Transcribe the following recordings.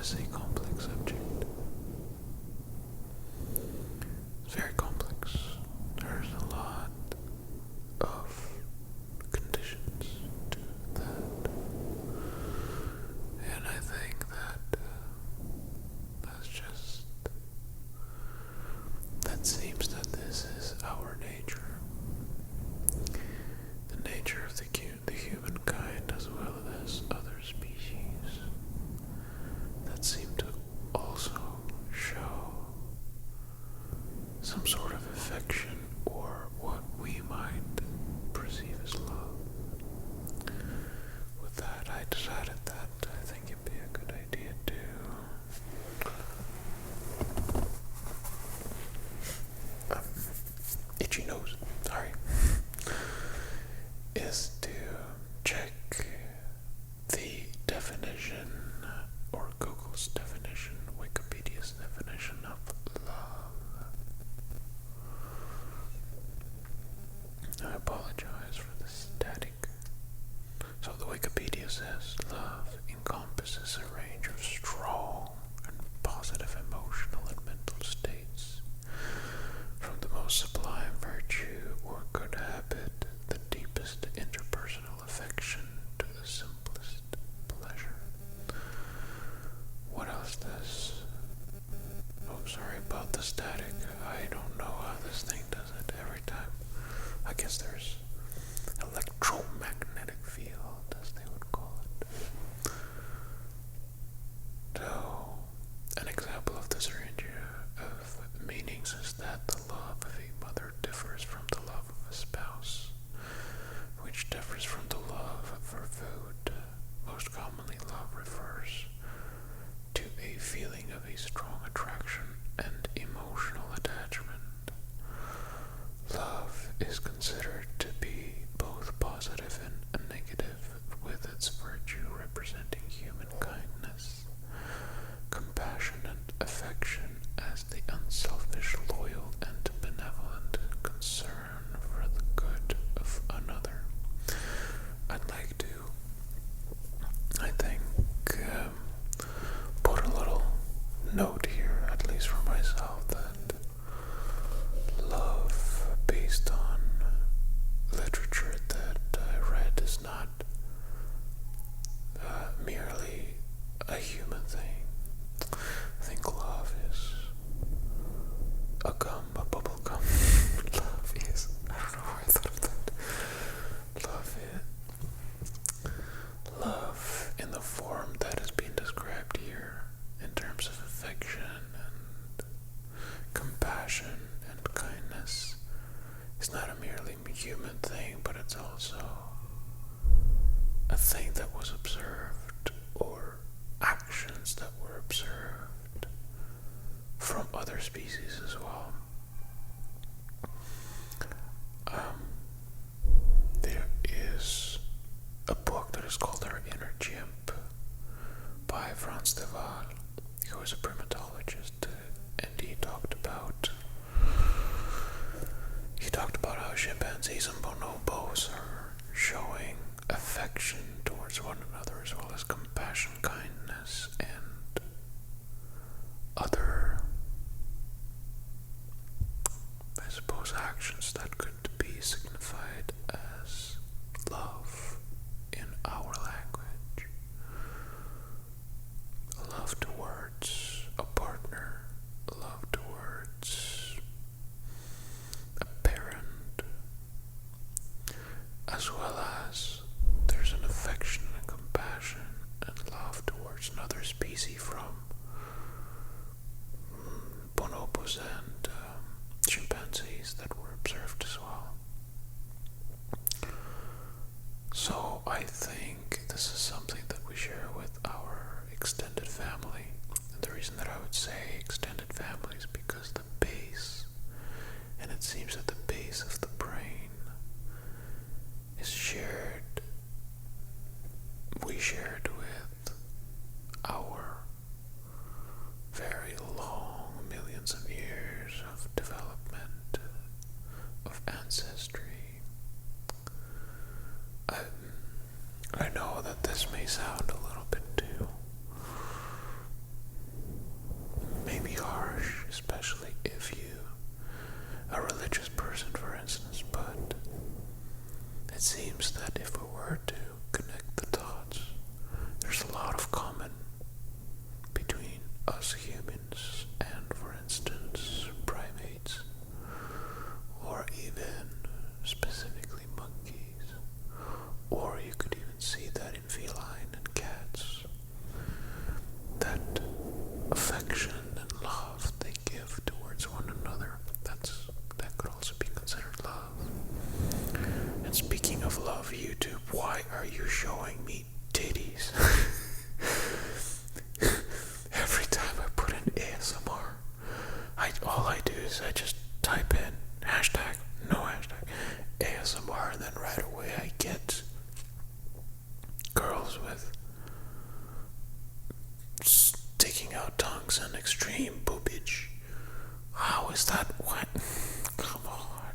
is a complex subject. It's very complex. There's a lot of conditions to that. And I think that seems that this is our nature. The nature of the humankind as well as other species that seem to also show some sort of affection or what we might perceive as love. With that, I decided that I think it'd be a good idea to itchy nose, sorry, is to check the definition or Google's definition, Wikipedia's definition of love. I apologize for the static. So the Wikipedia says love encompasses a range of strong and positive emotional and mental states, from the most sublime virtue or good habit, the deepest interpersonal affection, to the simplest pleasure. What else does... Oh, sorry about the static. I don't know how this thing does it every time. I guess there's electromagnetic field, as they would call it. So, an example of this range of meanings is that the love of a mother differs from the love of a spouse, which differs from the love for food. Most commonly, love refers to a feeling of a strong attraction and emotional attachment. Love is considered to be both positive and negative, with its virtue representing human kindness, compassion, and affection as the unselfish, loyal, and benevolent concern for the good of another. I'd like to, I think, put a little note here, at least for myself, that love, based on literature that I read, is not merely a human thing. I think love is a gum, a bubble gum. Love is, I don't know why I thought of that. Love in the form that is being described here, in terms of affection and compassion and kindness, is not a merely human thing, but it's also a thing that was observed, or actions that were observed from other species as well. There is a book that is called Our Inner Chimp by Frans de Waal, who is a primatologist, and he talked about how chimpanzees and bonobos are showing affection towards one another, as well as compassion, kindness, and other, I suppose, actions that could be signified as love in our language. Love towards a partner, love towards a parent, as well as there's an affection and compassion and love towards another species from bonobos and chimpanzees that were observed as well. So I think this is something that we share with our extended family. And the reason that I would say extended family is because the base, and it seems that the base of the brain is shared, we shared with our us humans and, for instance, primates, or even specifically monkeys, or you could even see that in feline and cats, that affection and love they give towards one another, that could also be considered love. And speaking of love, YouTube, why are you showing me titties? Every time I put in ASMR, all I do is I just type in hashtag, no hashtag, ASMR, and then right away I get girls with sticking out tongues and extreme boobage. How is that? What? Come on.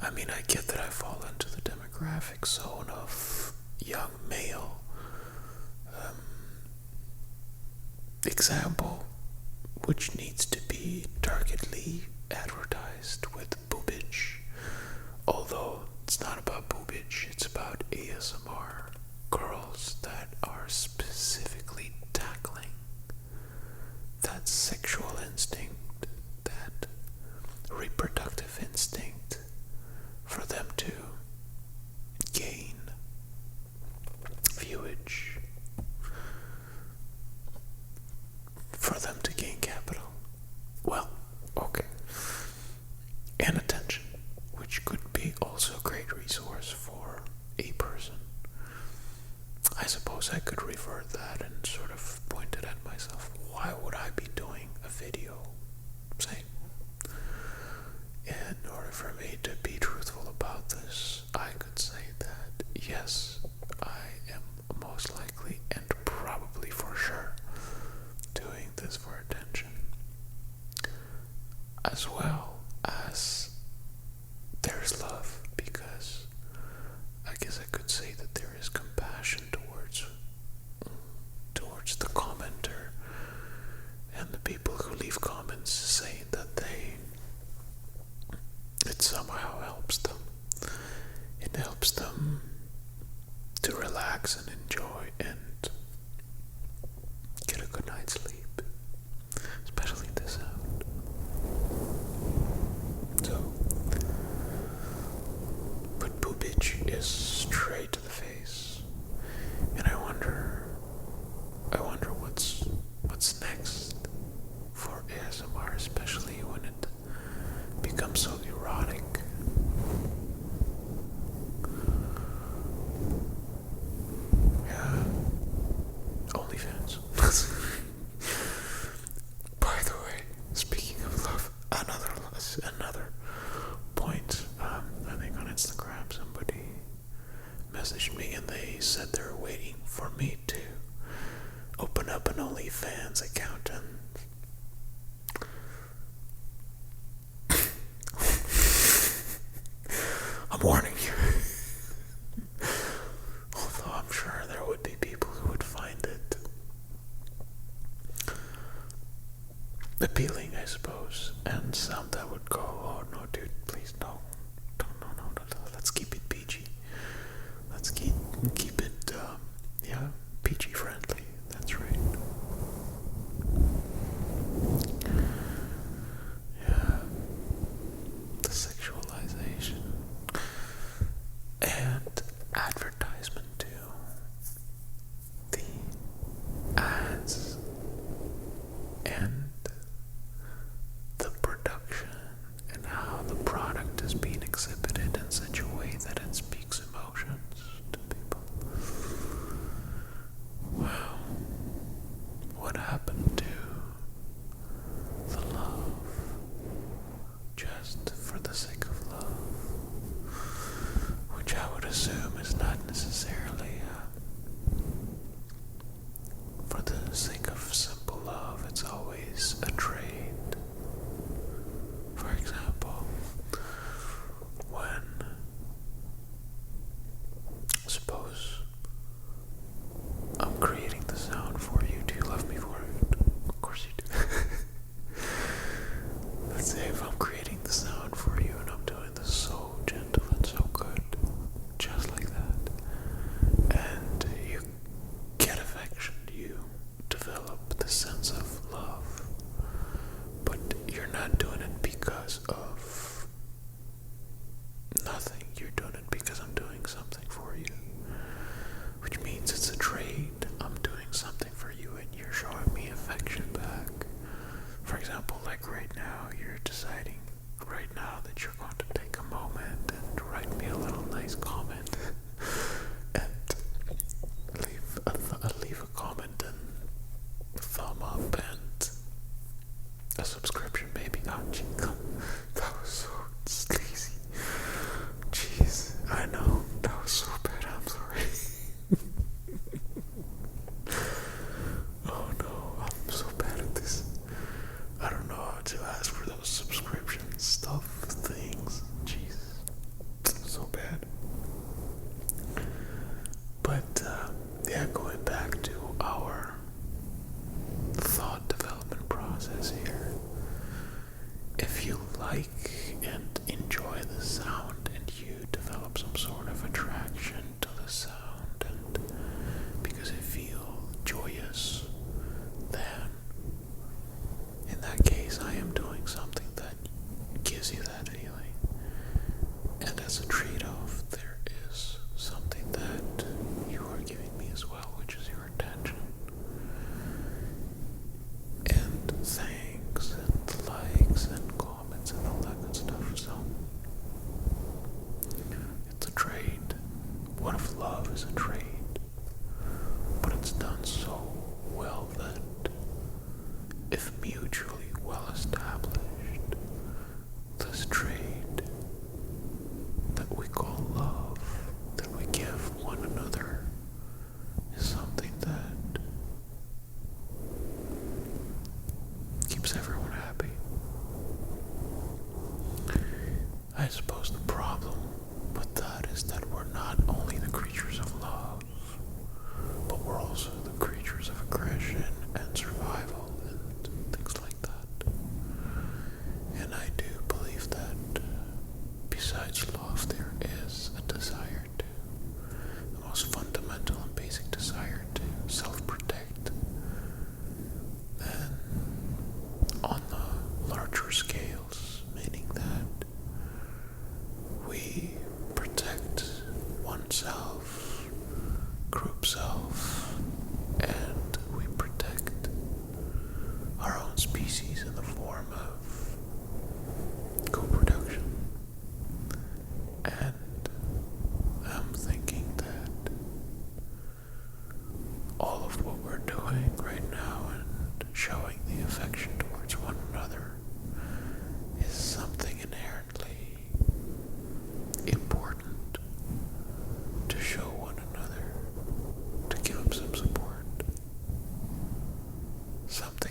I mean, I get that I fall into the demographic zone of young male. Example, which needs to be targetedly advertised with boobage. Although it's not about boobage, it's about ASMR. Girls that are specifically tackling that sexual instinct, that reproductive instinct, for them to gain viewage, for them to gain capital. Well, okay. And attention, which could be also a great resource for a person. I suppose I could revert that and sort of point it at myself. Why would I be doing a video saying, in order for me to be truthful about this, I could say that yes, I am most likely and probably for sure doing this for attention, as well as there's love, because I guess I could say that there is compassion towards the commenter and the people who leave comments saying that it somehow helps them. It helps them to relax and enjoy and get a good night's sleep, especially this sound. So, but boobage is straight to the face, and I wonder what's next for ASMR, especially when it becomes so erotic. Yeah, OnlyFans. By the way, speaking of love, another point. I think on Instagram somebody messaged me and they said they were waiting for me to open up an OnlyFans account, and I'm warning you. Although I'm sure there would be people who would find it appealing, I suppose, and some that would go, oh no dude, please no, let's keep it PG. Let's keep it, PG friendly. That's right. Yeah, the sexualization and advertisement too. The ads and the production and how the product is being exhibited in such a way that it speaks emotions to people. Wow. What happened to the love just for the sake of love? Which I would assume is not necessarily for the sake of simple love. It's always a trade. For example, when, suppose I'm creating the sound for you, do you love me for it? Of course you do. Let's say if I'm creating the sound for you and I'm doing this so gentle and so good, just like that, and you get affection, you develop the sense of because of nothing. You're doing it because I'm doing something for you, which means it's a trade. I'm doing something for you and you're showing me affection back. For example, like right now, you're deciding right now that you're going to take a moment and write me a little nice comment and leave a comment and thumb up and a subscription, maybe. Oh, gee, that was so sleazy. Jeez, I know, that was so bad, I'm sorry. Oh no, I'm so bad at this. I don't know how to ask for those subscription stuff, things. Jeez, so bad. But, yeah, going back to our thought development process here. If you like and enjoy the sound and you develop some sort of attraction to the sound, and because you feel joyous, then in that case I am doing something that gives you that feeling. And as a trade-off, there is something that you are giving me as well, which is your attention. And thanks and likes and comments and all that good stuff. So it's a trade. What if love is a trade? But it's done so well that if mutually well established, this trade that we call love, that we give one another, is something that keeps everyone happy. I suppose the problem with that is that we're not only the creatures of love, but we're also the creatures of aggression and survival and things like that. And I do believe that besides love, there is a desire to, the most fundamental and basic desire to self-protect. And on the larger scales, meaning that we protect oneself, group self, and we protect our own species in the form of co-production. And I'm thinking that all of what we're doing right now and showing the affection towards one another is something inherently important to show one another, to give them some support, something